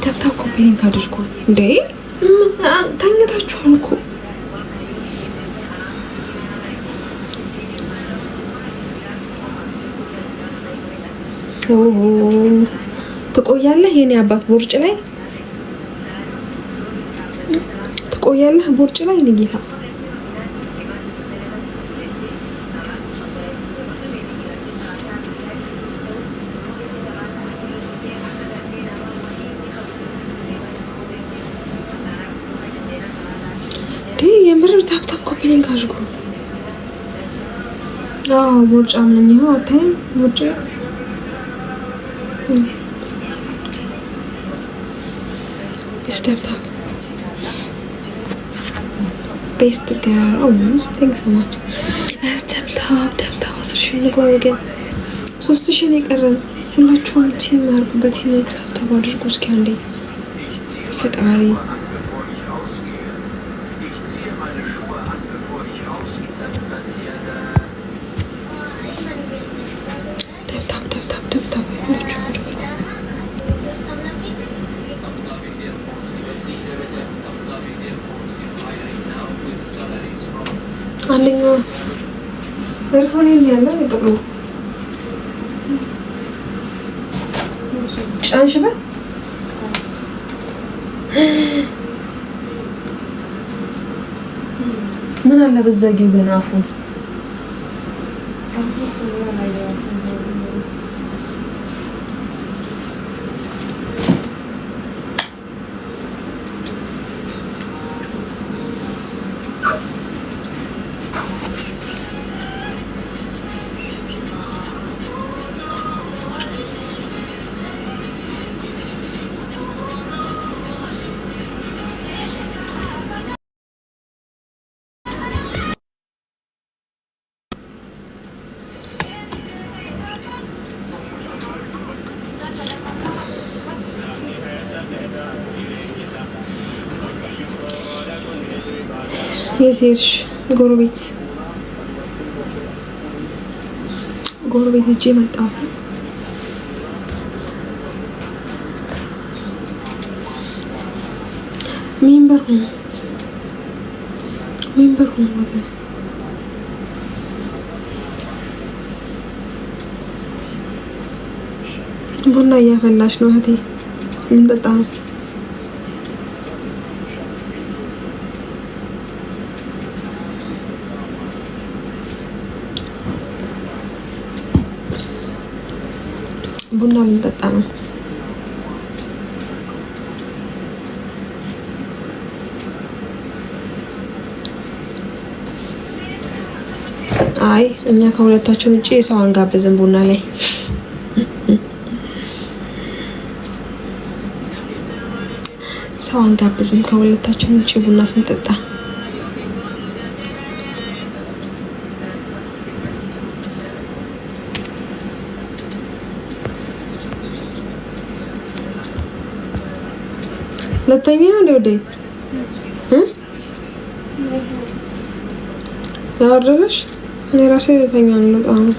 ደብታብ ኮፒሊንግ አድርጎ እንዴ ተኝታችኋል እኮ ትቆያለህ የኔ አባት ቦርጭ ላይ ትቆያለህ ቦርጭ ላይ ንጌታ የምር ታፕታፕ ኮፒሊንግ አድርጎ ቦርጫ ምን ይኸው አታይም ቦርጭ ታፕታፕ ቤስት ጋር ቴንክ ሶ ማች ታፕታፕ 10,000 ንግባ ወገን 3,000 የቀረን ሁላችሁም ቲም አድርጉበት ቲም ታፕታፕ አድርጉ እስኪ አንዴ ፈጣሪ አንደኛው ኤርፎን ያለው የጥቁሩ ጫንሽበት ምን አለ በዛጊው ገና አፉን የት ሄድሽ? ጎረቤት ሂጅ መጣሁ። ሜምበር ሁኑ ወገን ቡና እያፈላሽ ነው እህቴ ልንጠጣ ነው። ቡና ልንጠጣ ነው። አይ እኛ ከሁለታችን ውጪ ሰው አንጋብዝም ቡና ላይ። ሰው አንጋብዝም ከሁለታችን ውጪ ቡና ስንጠጣ። ለተኛ ነው ወዴ ያወረደሽ? እኔ ራሴ ለተኛ ነው ልወጣ ነው።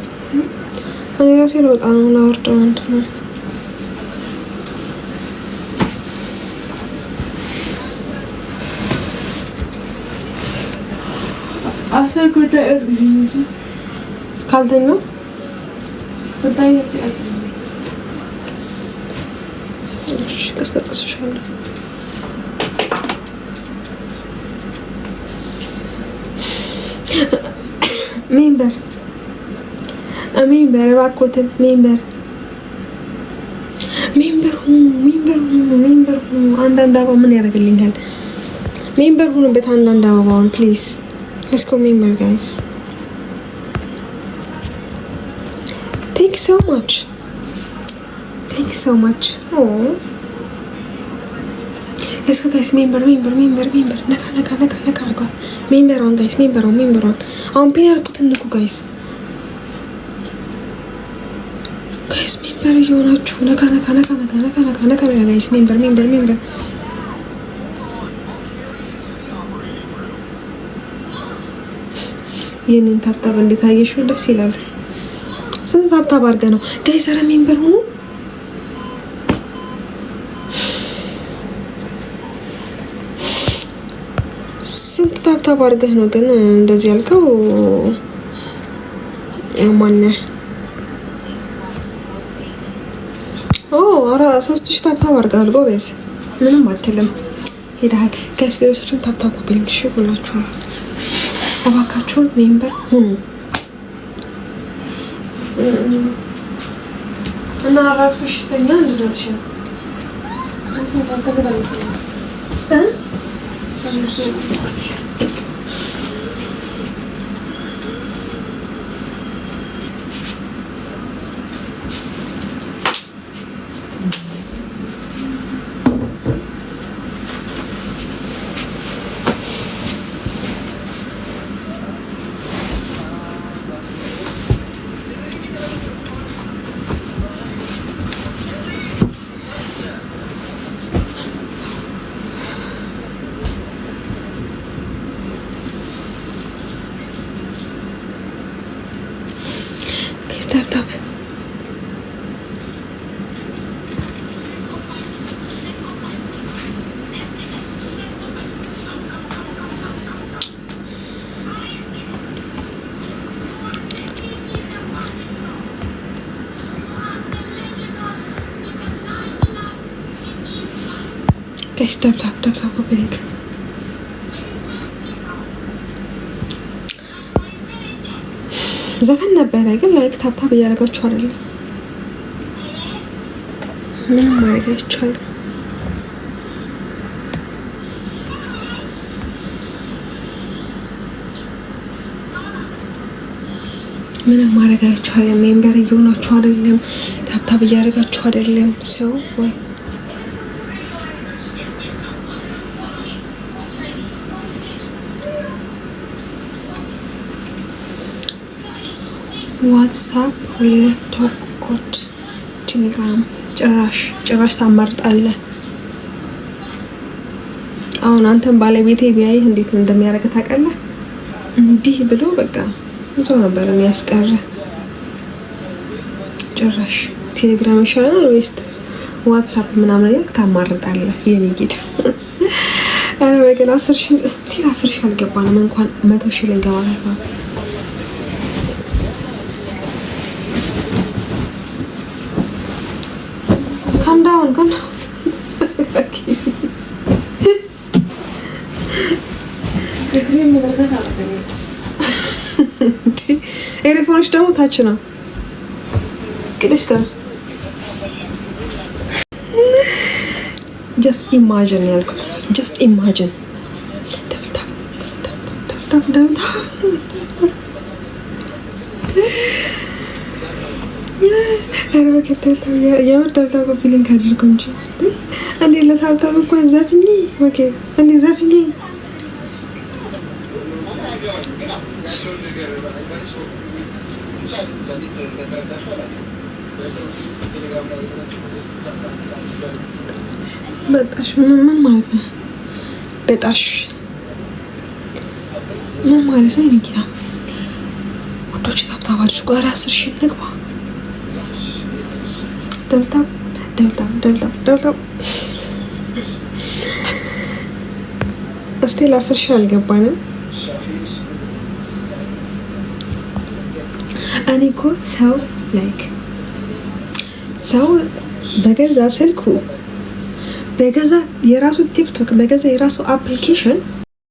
እኔ ራሴ ልወጣ ነው ላወርደው እንትን ነው። አፈር ጉዳይ እዚህ ካልተኛው ጉዳይ ቀስቀስሻለሁ። ሜምበር እባክዎትን ሜምበር ሁኑ። አንዳንድ አበባ ምን ያደርግልኛል? ሜምበር ሁኑበት አንዳንድ አበባውን ፕሊዝ። ሌትስ ጎ ሜምበር ጋይስ። ቴንክ ሶ ማች ሌትስ ጎ ጋይስ። ሜምበር ነካ አድርጓል። ሜምበሯን ጋይስ ሜምበሯን አሁን ፒን ያልኩትን ንኩ ጋይስ ሜምበር እየሆናችሁ ነካ ጋይስ ሜምበር ይህንን ታብታብ እንዴት አየሽው? ደስ ይላል። ስንት ታብታብ አድርገህ ነው ጋይስ? ኧረ ሜምበር ሁኑ። ስንት ታብታብ አድርገህ ነው ግን እንደዚህ ያልከው? ማነህ? ኧረ 3000 ታብታብ አድርገሃል ጎበዝ። ምንም አትልም ሄደሃል ጋይስ። ሌሎቻችሁን ታብታብ ኮፒሊንግ እሺ ሁላችሁም እባካችሁን ሜምበር ሁኑ እና አራፍሽ ተኛ እንድትሽ ታብታብ ጋይስ ታብታብ ኮፒሊንግ ዘፈን ነበረ ግን ላይክ ታብታብ እያደረጋችሁ አይደለም። ምንም ማድረግ አይቻልም። ምንም ማድረግ አይቻልም። ሜምበር እየሆናችሁ አይደለም። ታብታብ እያደረጋችሁ አይደለም። ሰው ወይ ዋትስአፕ ቶክ ኮድ ቴሌግራም ጭራሽ ታማርጣለህ። አሁን አንተን ባለቤቴ ቢያይህ እንዴት እንደሚያደርግ ታውቃለህ? እንዲህ ብሎ በቃ እዛው ነበር የሚያስቀር። ጭራሽ ቴሌግራም ይሻላል ወይስ ዋትስአፕ ምናምን እያልክ ታማርጣለህ? የኔ ጌታ አረ ወገን 10,000 እስቲል 10,000 አልገባንም እንኳን 100,000 ልንገባ ነበር። Calm down. ኤሌክትሮኒክስ ደግሞ ታች ነው። ቅድስ ጋር ጀስት ኢማጂን ያልኩት ጀስት ኢማጂን ደብልታ የምር ታብታብ ኮፒሊንግ አድርጉ እንጂ እንዴ! ለታብታብ እንኳን ዘፍኝ ኦኬ፣ እንዴ ዘፍኝ በጣሽ ምን ማለት ነው? በጣሽ ምን ማለት ነው? እንግዲህ ወዶች ታብታብ አድርጉ። 10,000 ንግባ። ደብልታብ እስቲል 10,000 አልገባንም። እኔ እኮ ሰው በገዛ ስልኩ በገዛ የራሱ ቲክቶክ በገዛ የራሱ አፕሊኬሽን